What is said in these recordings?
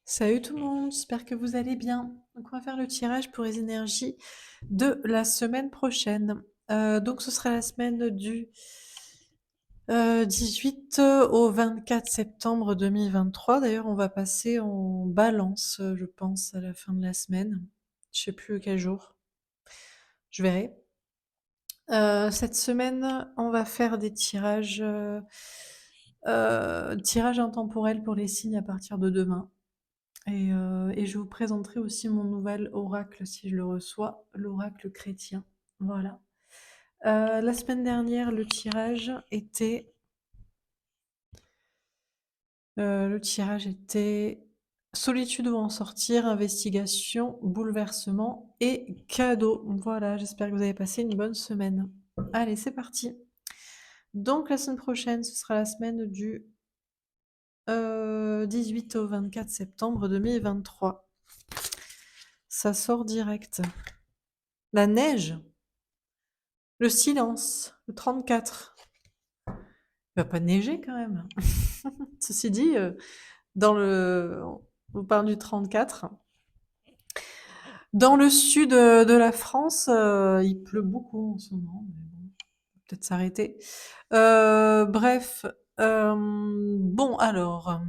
Salut tout le monde, j'espère que vous allez bien. Donc on va faire le tirage pour les énergies de la semaine prochaine. Donc ce sera la semaine du 18 au 24 septembre 2023. D'ailleurs, on va passer en balance, je pense, à la fin de la semaine. Je sais plus quel jour. Je verrai. Cette semaine, on va faire des tirages intemporels pour les signes à partir de demain. Et je vous présenterai aussi mon nouvel oracle si je le reçois, l'oracle chrétien. Voilà. La semaine dernière, le tirage était solitude ou en sortir, investigation, bouleversement et cadeau. Voilà, j'espère que vous avez passé une bonne semaine. Allez, c'est parti. Donc la semaine prochaine, ce sera la semaine du 18 au 24 septembre 2023. Ça sort direct. La neige. Le silence, le 34. Il va pas neiger quand même. Ceci dit, on parle du 34. Dans le sud de la France, il pleut beaucoup en ce moment, mais bon, peut-être s'arrêter. Bref, bon alors,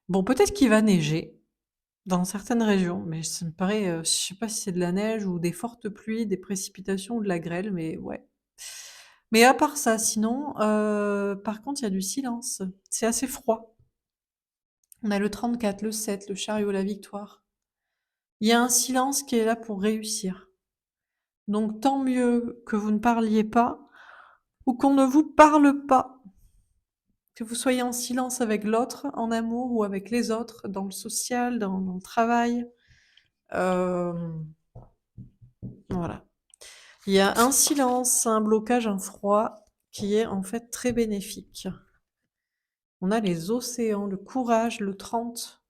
bon peut-être qu'il va neiger dans certaines régions, mais ça me paraît, je sais pas si c'est de la neige ou des fortes pluies, des précipitations ou de la grêle, mais ouais. Mais à part ça, sinon, par contre, il y a du silence. C'est assez froid. On a le 34, le 7, le chariot, la victoire. Il y a un silence qui est là pour réussir. Donc tant mieux que vous ne parliez pas ou qu'on ne vous parle pas. Que vous soyez en silence avec l'autre, en amour ou avec les autres, dans le social, dans le travail. Euh, voilà. Il y a un silence, un blocage, un froid qui est en fait très bénéfique. On a les océans, le courage, le 30.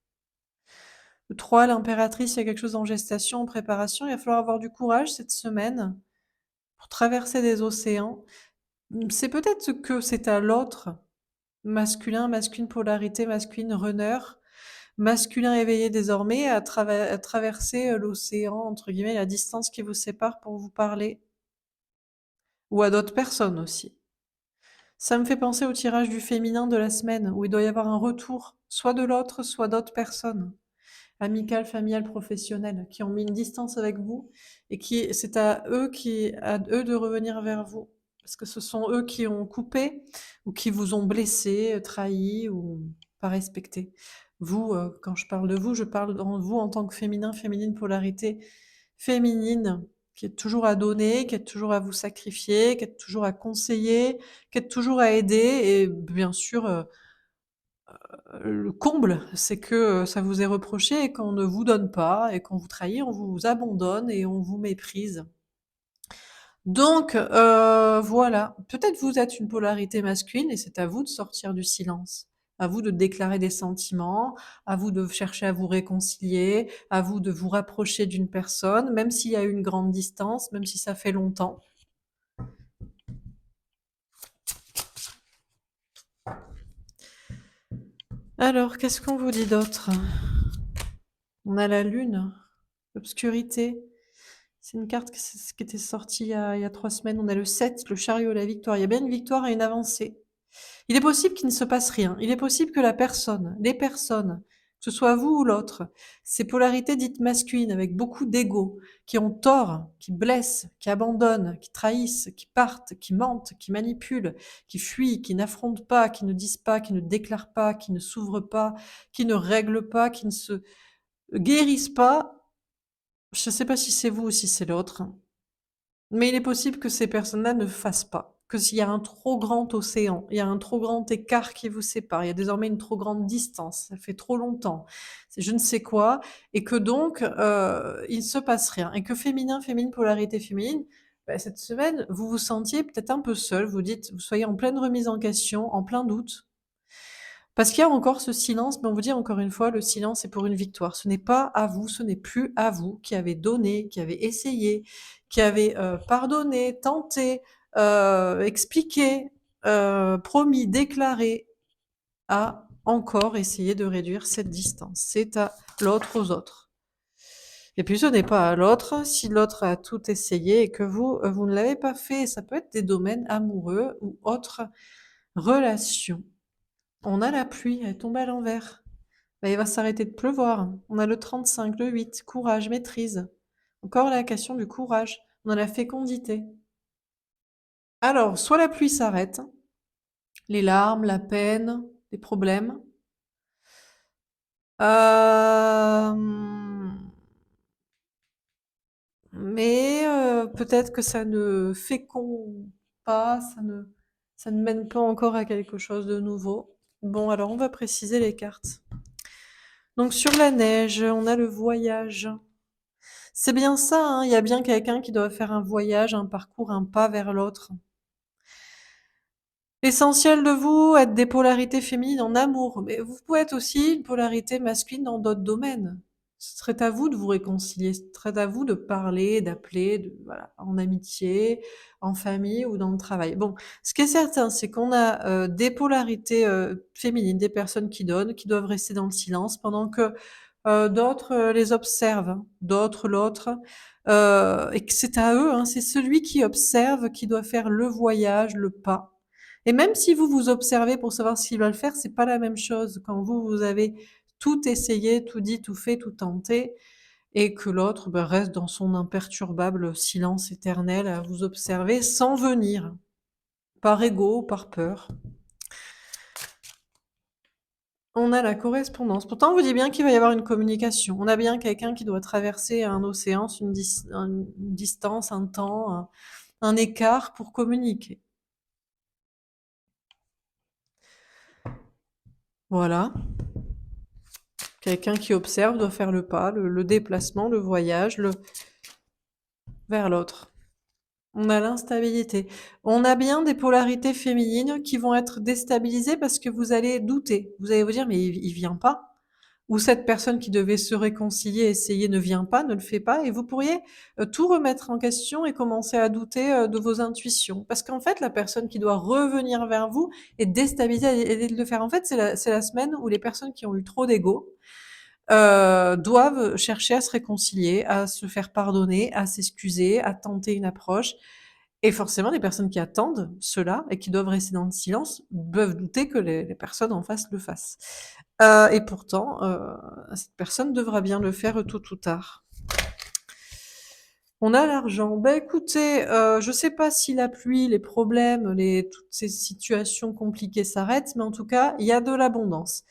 Le 3, l'impératrice, il y a quelque chose en gestation, en préparation. Il va falloir avoir du courage cette semaine pour traverser des océans. C'est peut-être que c'est à l'autre, masculin, masculine polarité, masculine runner, masculin éveillé désormais, à traverser l'océan, entre guillemets, la distance qui vous sépare pour vous parler. Ou à d'autres personnes aussi. Ça me fait penser au tirage du féminin de la semaine, où il doit y avoir un retour, soit de l'autre, soit d'autres personnes. Amicales, familiales, professionnelles, qui ont mis une distance avec vous et c'est à eux de revenir vers vous. Parce que ce sont eux qui ont coupé ou qui vous ont blessé, trahi ou pas respecté. Vous, quand je parle de vous, je parle de vous en tant que féminin, féminine, polarité féminine, qui est toujours à donner, qui est toujours à vous sacrifier, qui est toujours à conseiller, qui est toujours à aider et bien sûr, le comble, c'est que ça vous est reproché et qu'on ne vous donne pas et qu'on vous trahit, on vous abandonne et on vous méprise. Donc, voilà. Peut-être vous êtes une polarité masculine et c'est à vous de sortir du silence. À vous de déclarer des sentiments, à vous de chercher à vous réconcilier, à vous de vous rapprocher d'une personne, même s'il y a une grande distance, même si ça fait longtemps. Alors, qu'est-ce qu'on vous dit d'autre? On a la lune, l'obscurité. C'est une carte qui était sortie il y a 3 semaines. On a le 7, le chariot, la victoire. Il y a bien une victoire et une avancée. Il est possible qu'il ne se passe rien. Il est possible que les personnes, que ce soit vous ou l'autre, ces polarités dites masculines avec beaucoup d'ego, qui ont tort, qui blessent, qui abandonnent, qui trahissent, qui partent, qui mentent, qui manipulent, qui fuient, qui n'affrontent pas, qui ne disent pas, qui ne déclarent pas, qui ne s'ouvrent pas, qui ne règlent pas, qui ne se guérissent pas. Je ne sais pas si c'est vous ou si c'est l'autre. Mais il est possible que ces personnes-là ne fassent pas, que s'il y a un trop grand océan, il y a un trop grand écart qui vous sépare, il y a désormais une trop grande distance, ça fait trop longtemps, c'est je ne sais quoi, et que donc il ne se passe rien, et que féminin, féminine, polarité féminine, bah, cette semaine, vous vous sentiez peut-être un peu seul, vous soyez en pleine remise en question, en plein doute, parce qu'il y a encore ce silence, mais on vous dit encore une fois, le silence est pour une victoire. Ce n'est pas à vous, ce n'est plus à vous qui avez donné, qui avez essayé, qui avez pardonné, tenté, expliqué, promis, déclaré à encore essayer de réduire cette distance. C'est à l'autre, aux autres. Et puis ce n'est pas à l'autre, si l'autre a tout essayé et que vous ne l'avez pas fait. Ça peut être des domaines amoureux ou autres relations. On a la pluie, elle tombe à l'envers. Bah, il va s'arrêter de pleuvoir. On a le 35, le 8, courage, maîtrise. Encore la question du courage. On a la fécondité. Alors, soit la pluie s'arrête, les larmes, la peine, les problèmes. Euh, Mais peut-être que ça ne féconde pas, ça ne mène pas encore à quelque chose de nouveau. Bon, alors on va préciser les cartes. Donc sur la neige, on a le voyage. C'est bien ça, hein, il y a bien quelqu'un qui doit faire un voyage, un parcours, un pas vers l'autre. L'essentiel de vous, être des polarités féminines en amour, mais vous pouvez être aussi une polarité masculine dans d'autres domaines. Ce serait à vous de vous réconcilier, ce serait à vous de parler, d'appeler, voilà, en amitié, en famille ou dans le travail. Bon, ce qui est certain, c'est qu'on a des polarités féminines, des personnes qui donnent, qui doivent rester dans le silence, pendant que d'autres les observent, hein, d'autres l'autre, et que c'est à eux, hein, c'est celui qui observe qui doit faire le voyage, le pas. Et même si vous vous observez pour savoir s'ils veulent faire, c'est pas la même chose. Quand vous avez tout essayé, tout dit, tout fait, tout tenté, et que l'autre ben, reste dans son imperturbable silence éternel à vous observer sans venir, par ego, par peur. On a la correspondance. Pourtant, on vous dit bien qu'il va y avoir une communication. On a bien quelqu'un qui doit traverser un océan, une distance, un temps, un écart pour communiquer. Voilà. Quelqu'un qui observe doit faire le pas, le déplacement, le voyage, vers l'autre. On a l'instabilité. On a bien des polarités féminines qui vont être déstabilisées parce que vous allez douter. Vous allez vous dire, mais il vient pas. Ou cette personne qui devait se réconcilier, essayer, ne vient pas, ne le fait pas. Et vous pourriez tout remettre en question et commencer à douter de vos intuitions. Parce qu'en fait, la personne qui doit revenir vers vous est déstabilisée et de le faire. En fait, c'est la semaine où les personnes qui ont eu trop d'ego, doivent chercher à se réconcilier, à se faire pardonner, à s'excuser, à tenter une approche. Et forcément, les personnes qui attendent cela et qui doivent rester dans le silence peuvent douter que les personnes en face le fassent. Et pourtant, cette personne devra bien le faire tôt ou tard. On a l'argent. Ben écoutez, je sais pas si la pluie, les problèmes, toutes ces situations compliquées s'arrêtent, mais en tout cas, il y a de l'abondance.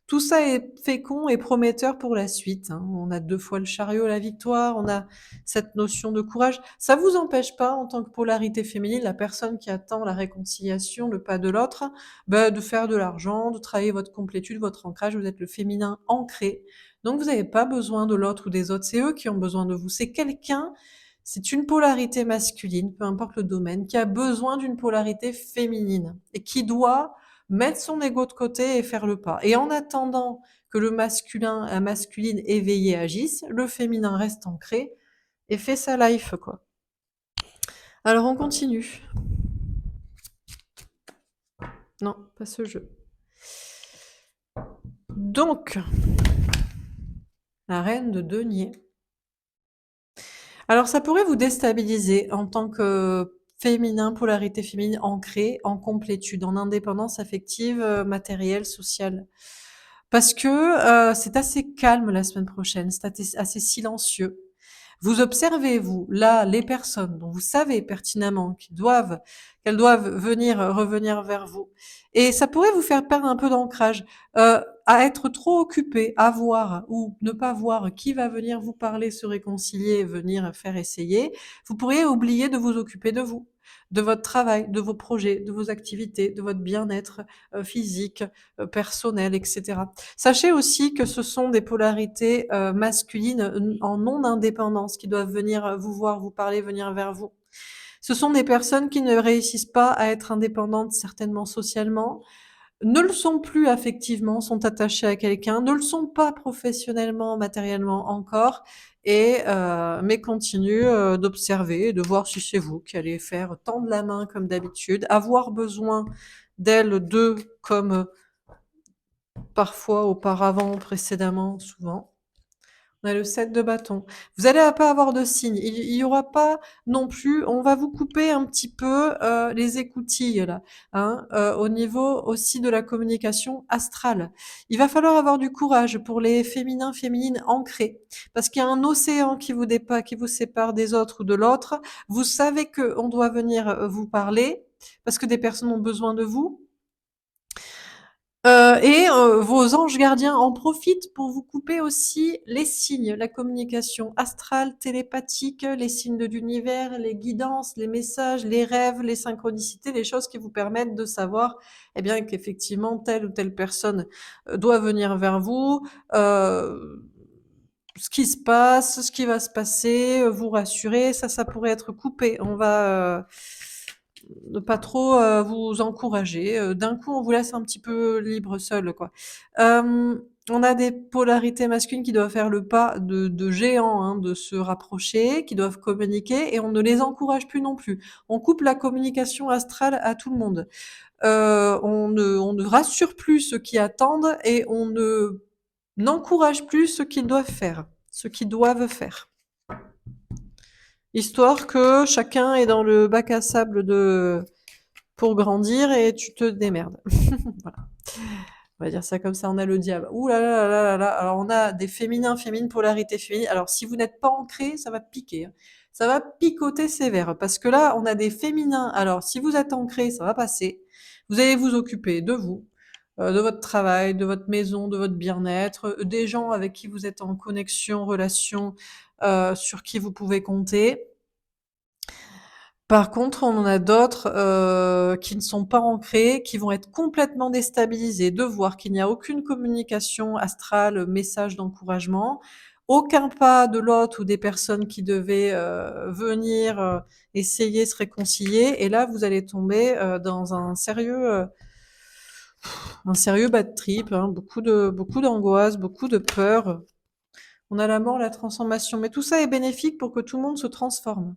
Tout ça est fécond et prometteur pour la suite, hein. On a 2 fois le chariot, la victoire, on a cette notion de courage. Ça vous empêche pas, en tant que polarité féminine, la personne qui attend la réconciliation, le pas de l'autre, de faire de l'argent, de travailler votre complétude, votre ancrage. Vous êtes le féminin ancré. Donc vous n'avez pas besoin de l'autre ou des autres, c'est eux qui ont besoin de vous. C'est une polarité masculine, peu importe le domaine, qui a besoin d'une polarité féminine et qui doit mettre son ego de côté et faire le pas. Et en attendant que le masculin, la masculine éveillée agisse, le féminin reste ancré et fait sa life, quoi. Alors on continue. Non, pas ce jeu. Donc, la reine de denier. Alors ça pourrait vous déstabiliser en tant que féminin, polarité féminine ancrée en complétude, en indépendance affective, matérielle, sociale. Parce que c'est assez calme la semaine prochaine, c'est assez silencieux. Vous observez, vous, là, les personnes dont vous savez pertinemment qu'elles doivent revenir vers vous. Et ça pourrait vous faire perdre un peu d'ancrage, à être trop occupé, à voir ou ne pas voir qui va venir vous parler, se réconcilier, venir faire essayer. Vous pourriez oublier de vous occuper de vous, de votre travail, de vos projets, de vos activités, de votre bien-être physique, personnel, etc. Sachez aussi que ce sont des polarités masculines en non-indépendance qui doivent venir vous voir, vous parler, venir vers vous. Ce sont des personnes qui ne réussissent pas à être indépendantes, certainement socialement, ne le sont plus affectivement, sont attachées à quelqu'un, ne le sont pas professionnellement, matériellement encore, mais continuent d'observer, de voir si c'est vous qui allez faire tendre la main comme d'habitude, avoir besoin d'elles, d'eux, comme parfois, auparavant, précédemment, souvent. On a le 7 de bâton. Vous allez pas avoir de signes. Il y aura pas non plus on va vous couper un petit peu, les écoutilles là, hein, au niveau aussi de la communication astrale. Il va falloir avoir du courage pour les féminins, féminines ancrés, parce qu'il y a un océan qui vous sépare des autres ou de l'autre. Vous savez qu'on doit venir, vous parler, parce que des personnes ont besoin de vous. Vos anges gardiens en profitent pour vous couper aussi les signes, la communication astrale, télépathique, les signes de l'univers, les guidances, les messages, les rêves, les synchronicités, les choses qui vous permettent de savoir, eh bien, qu'effectivement telle ou telle personne, doit venir vers vous, heu, ce qui se passe, ce qui va se passer, vous rassurer. Ça pourrait être coupé. On va, ne pas trop, vous encourager, d'un coup, on vous laisse un petit peu libre seul, quoi. On a des polarités masculines qui doivent faire le pas de géants, hein, de se rapprocher, qui doivent communiquer et on ne les encourage plus non plus. On coupe la communication astrale à tout le monde. On ne rassure plus ceux qui attendent et on ne n'encourage plus ceux qui doivent faire, ceux qui doivent faire. Histoire que chacun est dans le bac à sable de pour grandir et tu te démerdes. Voilà. On va dire ça comme ça, on a le diable. Ouh là là là là là. Alors on a des féminins, féminines, polarité féminine. Alors si vous n'êtes pas ancré, ça va piquer, hein. Ça va picoter sévère parce que là, on a des féminins. Alors si vous êtes ancré, ça va passer. Vous allez vous occuper de vous, de votre travail, de votre maison, de votre bien-être, des gens avec qui vous êtes en connexion, relation, sur qui vous pouvez compter. Par contre, on en a d'autres, qui ne sont pas ancrés, qui vont être complètement déstabilisés de voir qu'il n'y a aucune communication astrale, message d'encouragement, aucun pas de l'autre ou des personnes qui devaient, venir, essayer, se réconcilier et là, vous allez tomber, dans un sérieux bad trip, hein, beaucoup d'angoisse, beaucoup de peur. On a la mort, la transformation, mais tout ça est bénéfique pour que tout le monde se transforme.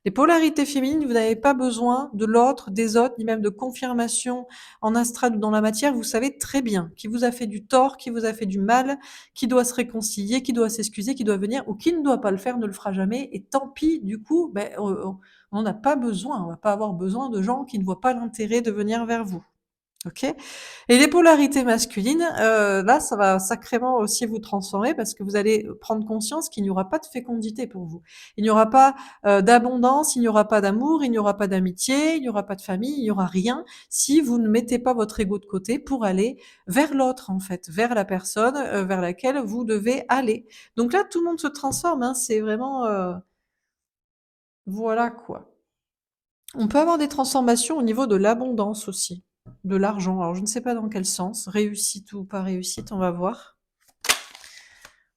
Les polarités féminines, vous n'avez pas besoin de l'autre, des autres, ni même de confirmation en astral ou dans la matière. Vous savez très bien qui vous a fait du tort, qui vous a fait du mal, qui doit se réconcilier, qui doit s'excuser, qui doit venir ou qui ne doit pas le faire, ne le fera jamais. Et tant pis, du coup, on n'a pas besoin, on va pas avoir besoin de gens qui ne voient pas l'intérêt de venir vers vous. OK? Et les polarités masculines, là, ça va sacrément aussi vous transformer parce que vous allez prendre conscience qu'il n'y aura pas de fécondité pour vous. Il n'y aura pas, d'abondance, il n'y aura pas d'amour, il n'y aura pas d'amitié, il n'y aura pas de famille, il n'y aura rien si vous ne mettez pas votre ego de côté pour aller vers l'autre, en fait, vers la personne, vers laquelle vous devez aller. Donc là, tout le monde se transforme, hein, c'est vraiment, voilà quoi. On peut avoir des transformations au niveau de l'abondance aussi, de l'argent. Alors je ne sais pas dans quel sens, réussite ou pas réussite, on va voir.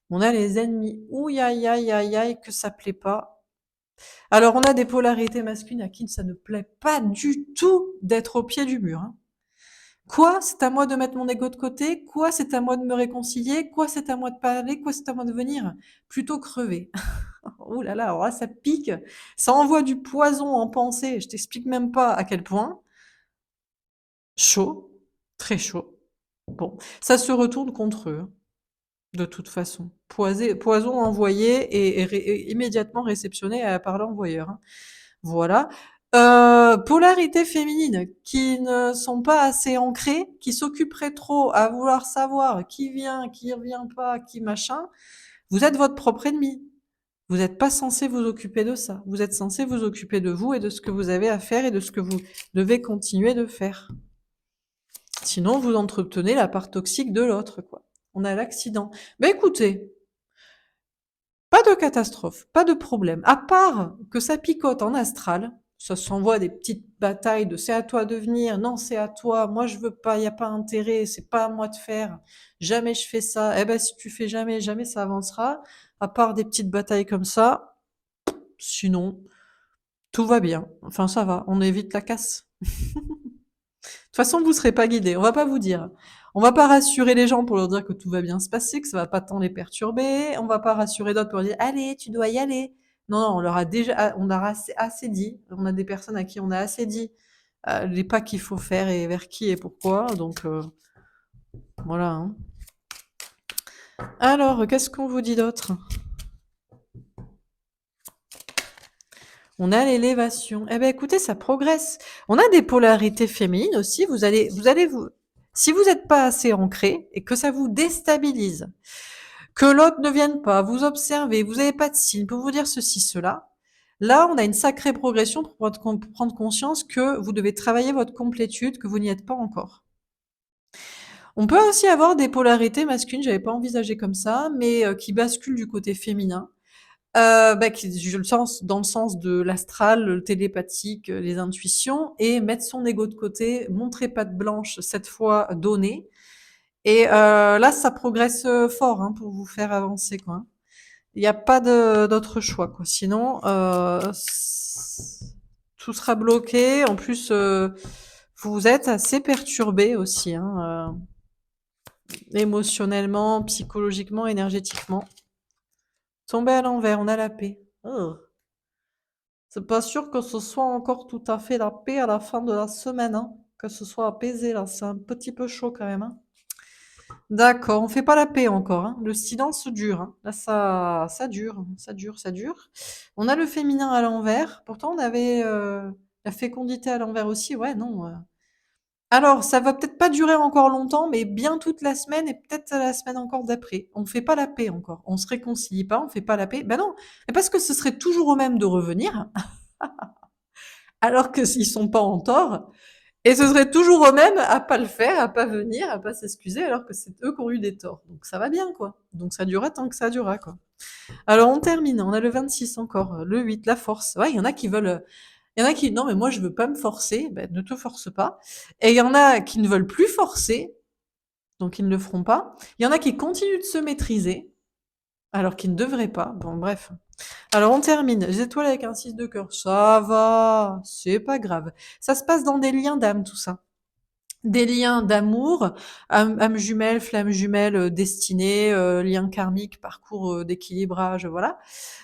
On a les ennemis. Ouh aïe aïe aïe aïe que ça plaît pas. Alors on a des polarités masculines à qui ça ne plaît pas du tout d'être au pied du mur, hein. Quoi? C'est à moi de mettre mon ego de côté? Quoi? C'est à moi de me réconcilier? Quoi? C'est à moi de parler? Quoi? C'est à moi de venir? Plutôt crever. Oh là là, alors là, ça pique. Ça envoie du poison en pensée. Je t'explique même pas à quel point. Chaud, très chaud. Bon, ça se retourne contre eux, hein, de toute façon. Poison envoyé et immédiatement réceptionné par l'envoyeur, hein. Voilà. Polarité féminine, qui ne sont pas assez ancrées, qui s'occuperaient trop à vouloir savoir qui vient, qui revient pas, qui machin. Vous êtes votre propre ennemi. Vous n'êtes pas censé vous occuper de ça. Vous êtes censé vous occuper de vous et de ce que vous avez à faire et de ce que vous devez continuer de faire. Sinon, vous entretenez la part toxique de l'autre, quoi. On a l'accident. Mais écoutez, pas de catastrophe, pas de problème. À part que ça picote en astral, ça s'envoie des petites batailles de c'est à toi de venir, non c'est à toi, moi je veux pas, y a pas intérêt, c'est pas à moi de faire, jamais je fais ça. Eh ben si tu fais jamais, jamais ça avancera. À part des petites batailles comme ça, sinon tout va bien. Enfin ça va, on évite la casse. De toute façon, vous serez pas guidés. On va pas vous dire. On va pas rassurer les gens pour leur dire que tout va bien se passer, que ça va pas tant les perturber. On va pas rassurer d'autres pour leur dire, allez, tu dois y aller. Non, non, on leur a déjà, on a assez dit. On a des personnes à qui on a assez dit les pas qu'il faut faire et vers qui et pourquoi. Donc, Voilà, hein. Alors, qu'est-ce qu'on vous dit d'autre? On a l'élévation. Eh ben, écoutez, ça progresse. On a des polarités féminines aussi. Vous si vous n'êtes pas assez ancré et que ça vous déstabilise, que l'autre ne vienne pas, vous observer, vous n'avez pas de signe pour vous dire ceci, cela. Là, on a une sacrée progression pour prendre conscience que vous devez travailler votre complétude, que vous n'y êtes pas encore. On peut aussi avoir des polarités masculines, j'avais pas envisagé comme ça, mais qui basculent du côté féminin. Qui je le sens dans le sens de l'astral, le télépathique, les intuitions et mettre son ego de côté, montrer patte blanche, cette fois donner et là ça progresse, fort, hein, pour vous faire avancer, quoi, hein. Il y a pas d'autre choix, quoi. Sinon, tout sera bloqué. En plus, vous êtes assez perturbé aussi, hein, émotionnellement, psychologiquement, énergétiquement. Tombé à l'envers, on a la paix. Oh. C'est pas sûr que ce soit encore tout à fait la paix à la fin de la semaine, hein, que ce soit apaisé là, c'est un petit peu chaud quand même, hein. D'accord, on fait pas la paix encore, hein. Le silence dure, hein. Là, ça dure, ça dure, ça dure. On a le féminin à l'envers. Pourtant, on avait la fécondité à l'envers aussi. Ouais, non. Alors, ça va peut-être pas durer encore longtemps, mais bien toute la semaine et peut-être la semaine encore d'après. On fait pas la paix encore. On se réconcilie pas, on fait pas la paix. Ben non, mais parce que ce serait toujours au même de revenir, alors que s'ils sont pas en tort. Et ce serait toujours eux-mêmes à pas le faire, à pas venir, à pas s'excuser, alors que c'est eux qui ont eu des torts. Donc ça va bien, quoi. Donc ça durera tant que ça durera, quoi. Alors on termine, on a le 26 encore, le 8, la force. Ouais, il y en a qui veulent, il y en a qui, non mais moi je veux pas me forcer, ben ne te force pas. Et il y en a qui ne veulent plus forcer, donc ils ne le feront pas. Il y en a qui continuent de se maîtriser, alors qu'ils ne devraient pas. Bon, bref. Alors on termine. Les étoiles avec un 6 de cœur, ça va, c'est pas grave. Ça se passe dans des liens d'âme, tout ça. Des liens d'amour, âme jumelle, flamme jumelle, destinée, liens karmiques, parcours, d'équilibrage, voilà.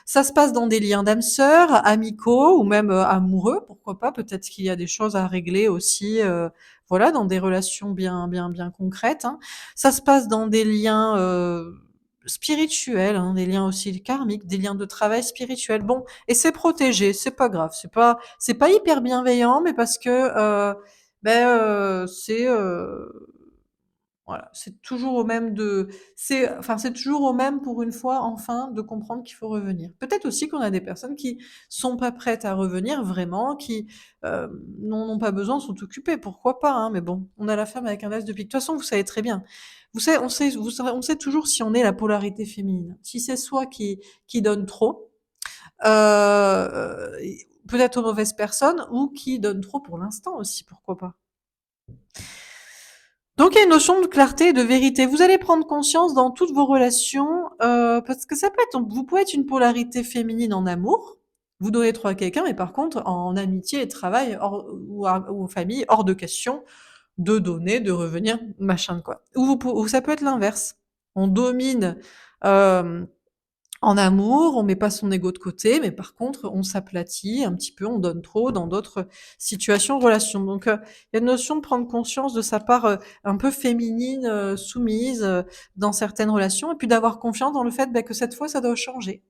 Ça se passe dans des liens d'âme sœur, amicaux ou même, amoureux, pourquoi pas? Peut-être qu'il y a des choses à régler aussi, voilà, dans des relations bien concrètes, hein. Ça se passe dans des liens, spirituels, hein, des liens aussi karmiques, des liens de travail spirituel. Bon, et c'est protégé, c'est pas grave, c'est pas hyper bienveillant, mais parce que, c'est, voilà, c'est toujours au même de c'est toujours au même pour une fois, enfin, de comprendre qu'il faut revenir. Peut-être aussi qu'on a des personnes qui sont pas prêtes à revenir vraiment, qui, n'ont pas besoin, sont occupées, pourquoi pas, hein, mais bon, on a la femme avec un as de pique. De toute façon, vous savez très bien. On sait toujours si on est la polarité féminine. Si c'est soi qui donne trop, peut-être aux mauvaises personnes ou qui donne trop pour l'instant aussi, pourquoi pas? Donc il y a une notion de clarté et de vérité. Vous allez prendre conscience dans toutes vos relations, parce que ça peut être vous pouvez être une polarité féminine en amour, vous donnez trop à quelqu'un, mais par contre en amitié et travail ou en famille, hors de question de donner, de revenir, machin quoi. Ou ça peut être l'inverse. On domine, hem en amour, on met pas son ego de côté, mais par contre, on s'aplatit un petit peu, on donne trop dans d'autres situations, relations. Donc, il y a une notion de prendre conscience de sa part, un peu féminine, soumise, dans certaines relations et puis d'avoir confiance dans le fait, que cette fois, ça doit changer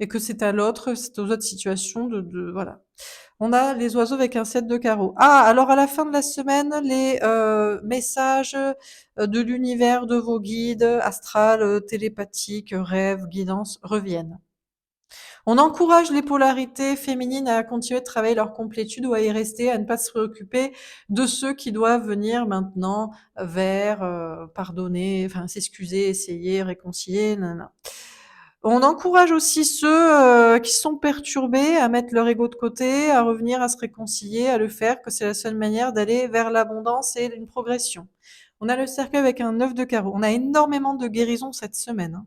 et que c'est à l'autre, c'est aux autres situations de voilà. On a les oiseaux avec un 7 de carreau. Ah, alors à la fin de la semaine, les messages de l'univers, de vos guides, astral, télépathiques, rêves, guidances, reviennent. On encourage les polarités féminines à continuer de travailler leur complétude ou à y rester, à ne pas se préoccuper de ceux qui doivent venir maintenant vers pardonner, enfin s'excuser, essayer, réconcilier. Nanana. On encourage aussi ceux, qui sont perturbés à mettre leur ego de côté, à revenir, à se réconcilier, à le faire, que c'est la seule manière d'aller vers l'abondance et une progression. On a le cercle avec un 9 de carreau. On a énormément de guérison cette semaine, hein.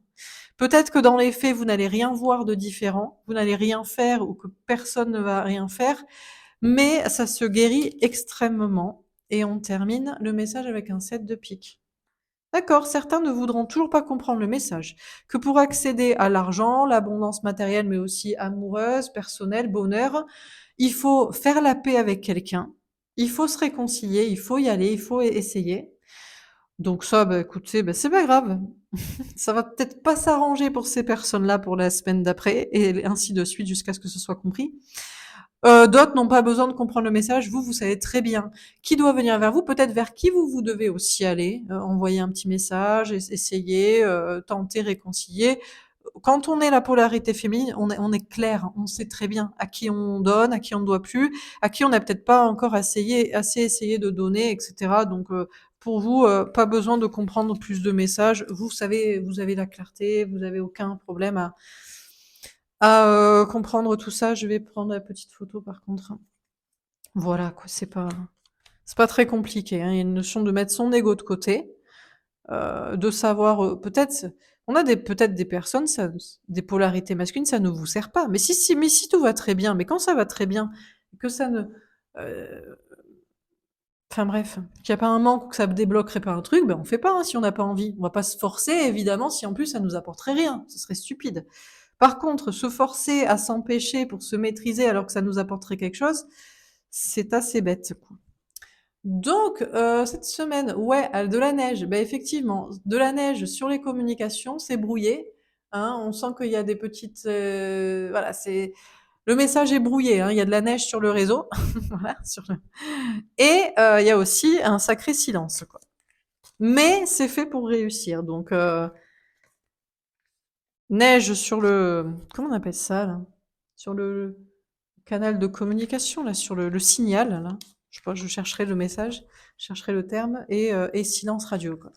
Peut-être que dans les faits, vous n'allez rien voir de différent, vous n'allez rien faire ou que personne ne va rien faire, mais ça se guérit extrêmement. Et on termine le message avec un 7 de pique. D'accord, certains ne voudront toujours pas comprendre le message, que pour accéder à l'argent, l'abondance matérielle, mais aussi amoureuse, personnelle, bonheur, il faut faire la paix avec quelqu'un, il faut se réconcilier, il faut y aller, il faut essayer. Donc ça, bah, écoutez, bah, c'est pas grave. Ça va peut-être pas s'arranger pour ces personnes-là pour la semaine d'après et ainsi de suite jusqu'à ce que ce soit compris. D'autres n'ont pas besoin de comprendre le message. Vous, vous savez très bien qui doit venir vers vous, peut-être vers qui vous devez aussi aller, envoyer un petit message, essayer, tenter, réconcilier. Quand on est la polarité féminine, on est clair, on sait très bien à qui on donne, à qui on ne doit plus, à qui on n'a peut-être pas encore assez essayé de donner, etc. Donc, pour vous, pas besoin de comprendre plus de messages. Vous savez, vous avez la clarté, vous avez aucun problème à comprendre tout ça. Je vais prendre la petite photo par contre. Voilà quoi, c'est pas très compliqué, hein. Il y a une notion de mettre son ego de côté, de savoir, peut-être on a peut-être des personnes, des polarités masculines, ça ne vous sert pas. Mais si tout va très bien, mais quand ça va très bien, que ça ne, heu, enfin bref, qu'il y a pas un manque ou que ça débloquerait pas un truc, ben on fait pas, hein, si on n'a pas envie. On va pas se forcer évidemment si en plus ça nous apporterait rien, ce serait stupide. Par contre, se forcer à s'empêcher pour se maîtriser alors que ça nous apporterait quelque chose, c'est assez bête, quoi. Donc, cette semaine, ouais, de la neige. Bah, effectivement, de la neige sur les communications, c'est brouillé, hein. On sent qu'il y a des petites, voilà, c'est le message est brouillé, hein. Il y a de la neige sur le réseau, voilà, et il y a aussi un sacré silence, quoi. Mais c'est fait pour réussir, donc neige sur le comment on appelle ça, là? Sur le canal de communication, là, sur le signal, là. Je sais pas, je chercherai le message, je chercherai le terme et silence radio, quoi.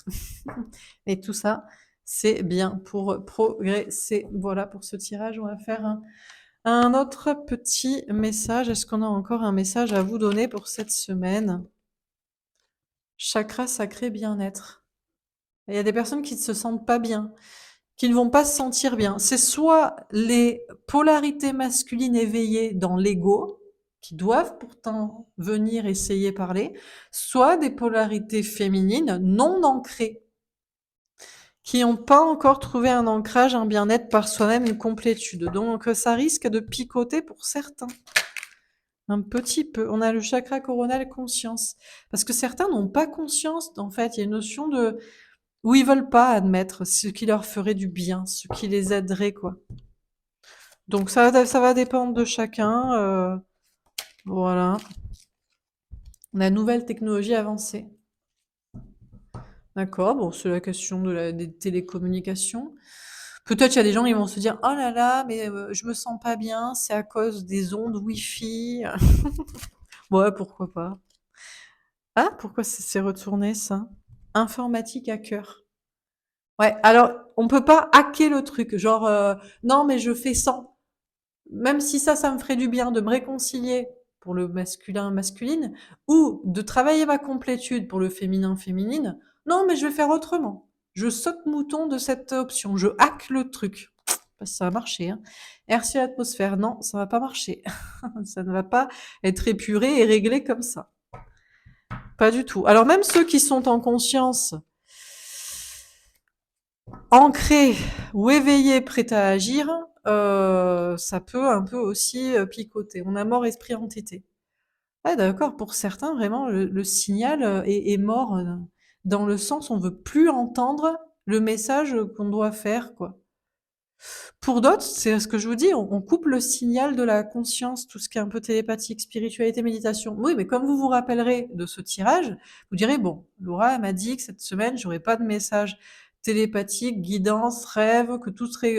Et tout ça, c'est bien pour progresser. Voilà pour ce tirage. On va faire un autre petit message. Est-ce qu'on a encore un message à vous donner pour cette semaine? Chakra sacré bien-être. Il y a des personnes qui ne se sentent pas bien, qui ne vont pas se sentir bien. C'est soit les polarités masculines éveillées dans l'ego, qui doivent pourtant venir essayer parler, soit des polarités féminines non ancrées, qui n'ont pas encore trouvé un ancrage, un bien-être par soi-même, une complétude. Donc ça risque de picoter pour certains. Un petit peu. On a le chakra coronal conscience. Parce que certains n'ont pas conscience, en fait. Il y a une notion de où ils veulent pas admettre ce qui leur ferait du bien, ce qui les aiderait, quoi. Donc ça va dépendre de chacun. Voilà. On a nouvelle technologie avancée. D'accord, bon, c'est la question des télécommunications. Peut-être il y a des gens qui vont se dire: «Oh là là, mais je me sens pas bien, c'est à cause des ondes Wi-Fi». Ouais, pourquoi pas. Ah, pourquoi c'est retourné ça? Informatique hacker. Ouais, alors on peut pas hacker le truc, genre, non mais je fais sans. Même si ça me ferait du bien de me réconcilier pour le masculin, masculine, ou de travailler ma complétude pour le féminin, féminine, non, mais je vais faire autrement. Je saute mouton de cette option, je hack le truc. Pas si ça va marcher, hein. RC atmosphère, non, ça va pas marcher. Ça ne va pas être épuré et réglé comme ça. Pas du tout. Alors même ceux qui sont en conscience, ancrés ou éveillés, prêts à agir, ça peut un peu aussi picoter. On a mort, esprit, entité. Ah d'accord, pour certains, vraiment, le signal est mort dans le sens on veut plus entendre le message qu'on doit faire, quoi. Pour d'autres, c'est ce que je vous dis, on coupe le signal de la conscience, tout ce qui est un peu télépathique, spiritualité, méditation. Oui, mais comme vous vous rappellerez de ce tirage, vous direz, bon, Laura, elle m'a dit que cette semaine, j'aurais pas de message télépathique, guidance, rêve, que tout serait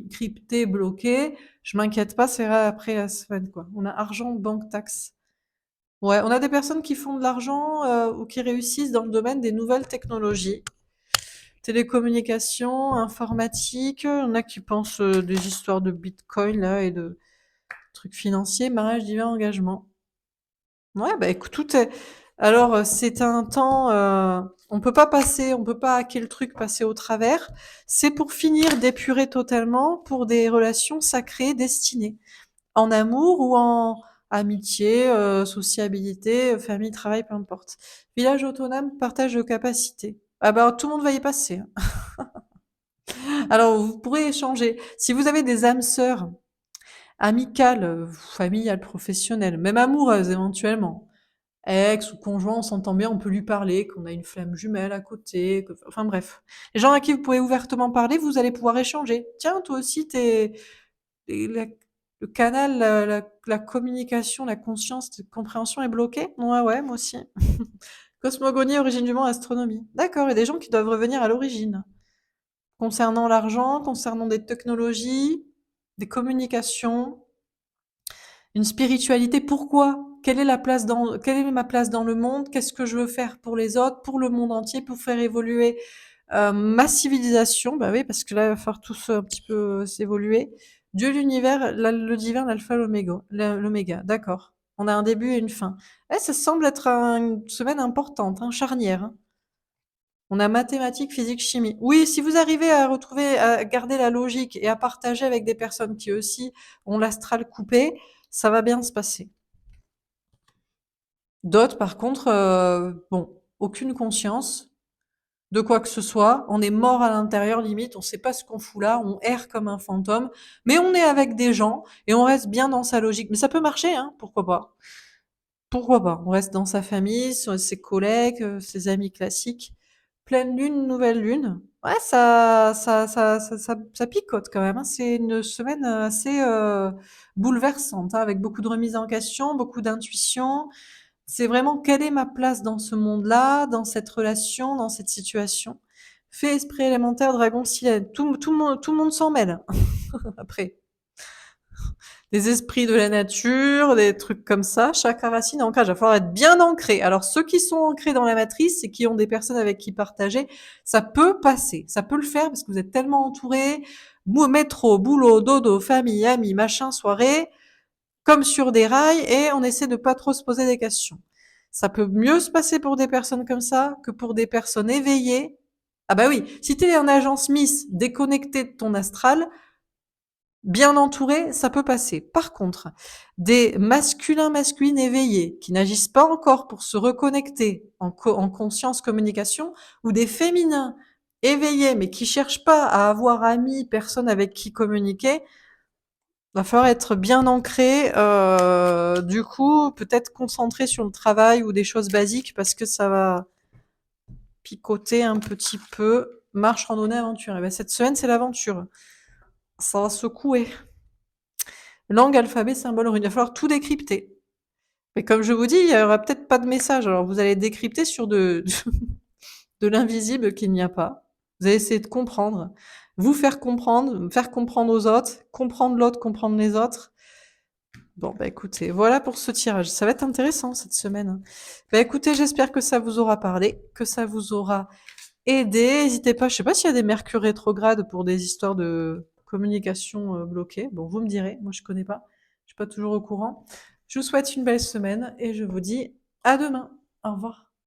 crypté, bloqué. Je m'inquiète pas, c'est après la semaine, quoi. On a argent, banque, taxe. Ouais, on a des personnes qui font de l'argent ou qui réussissent dans le domaine des nouvelles technologies. Télécommunications, informatique, il y en a qui pensent des histoires de bitcoin là et de trucs financiers, mariage, divers engagement. Ouais, bah écoute, tout est. Alors, c'est un temps, on peut pas hacker le truc, passer au travers. C'est pour finir d'épurer totalement pour des relations sacrées, destinées. En amour ou en amitié, sociabilité, famille, travail, peu importe. Village autonome, partage de capacités. Ah bah tout le monde va y passer, hein. Alors vous pourrez échanger. Si vous avez des âmes sœurs, amicales, familiales, professionnelles, même amoureuses éventuellement, ex ou conjoint, on s'entend bien, on peut lui parler, qu'on a une flamme jumelle à côté, enfin bref. Les gens à qui vous pouvez ouvertement parler, vous allez pouvoir échanger. Tiens, toi aussi, le canal, la communication, la conscience, la compréhension est bloquée. Ouais, ouais, moi aussi. Cosmogonie, origine du monde, astronomie. D'accord, il y a des gens qui doivent revenir à l'origine. Concernant l'argent, concernant des technologies, des communications, une spiritualité. Pourquoi? Quelle est ma place dans le monde? Qu'est-ce que je veux faire pour les autres, pour le monde entier, pour faire évoluer ma civilisation? Bah oui, parce que là, il va falloir tous un petit peu s'évoluer. Dieu, l'univers, le divin, l'alpha, l'oméga. D'accord. On a un début et une fin. Eh, ça semble être une semaine importante, hein, charnière, hein. On a mathématiques, physique, chimie. Oui, si vous arrivez à retrouver, à garder la logique et à partager avec des personnes qui aussi ont l'astral coupé, ça va bien se passer. D'autres, par contre, bon, aucune conscience de quoi que ce soit. On est mort à l'intérieur, limite, on sait pas ce qu'on fout là, on erre comme un fantôme, mais on est avec des gens et on reste bien dans sa logique. Mais ça peut marcher, hein, pourquoi pas? Pourquoi pas? On reste dans sa famille, ses collègues, ses amis classiques. Pleine lune, nouvelle lune. Ouais, ça picote quand même, hein. C'est une semaine assez bouleversante, hein, avec beaucoup de remises en question, beaucoup d'intuition. C'est vraiment quelle est ma place dans ce monde-là, dans cette relation, dans cette situation. Fait esprit élémentaire, dragon, silène. Tout le monde s'en mêle. Après. Des esprits de la nature, des trucs comme ça. Chakra racine, ancrage. Il va falloir être bien ancré. Alors, ceux qui sont ancrés dans la matrice et qui ont des personnes avec qui partager, ça peut passer. Ça peut le faire parce que vous êtes tellement entourés. Métro, boulot, dodo, famille, amis, machin, soirée, comme sur des rails et on essaie de pas trop se poser des questions. Ça peut mieux se passer pour des personnes comme ça que pour des personnes éveillées. Ah bah oui, si t'es un agent Smith déconnecté de ton astral, bien entouré, ça peut passer. Par contre, des masculins masculines éveillés qui n'agissent pas encore pour se reconnecter en conscience communication, ou des féminins éveillés mais qui cherchent pas à avoir amis, personne avec qui communiquer, va falloir être bien ancré. Du coup, peut-être concentré sur le travail ou des choses basiques parce que ça va picoter un petit peu. Marche, randonnée, aventure. Et ben, cette semaine, c'est l'aventure. Ça va secouer. Langue, alphabet, symbole, rune. Il va falloir tout décrypter. Mais comme je vous dis, il y aura peut-être pas de message. Alors vous allez décrypter sur de l'invisible qu'il n'y a pas. Vous allez essayer de comprendre, vous faire comprendre aux autres, comprendre l'autre, comprendre les autres. Bon, bah écoutez, voilà pour ce tirage. Ça va être intéressant cette semaine. Bah écoutez, j'espère que ça vous aura parlé, que ça vous aura aidé. N'hésitez pas, je sais pas s'il y a des mercure rétrogrades pour des histoires de communication bloquée. Bon, vous me direz, moi je connais pas. Je suis pas toujours au courant. Je vous souhaite une belle semaine et je vous dis à demain. Au revoir.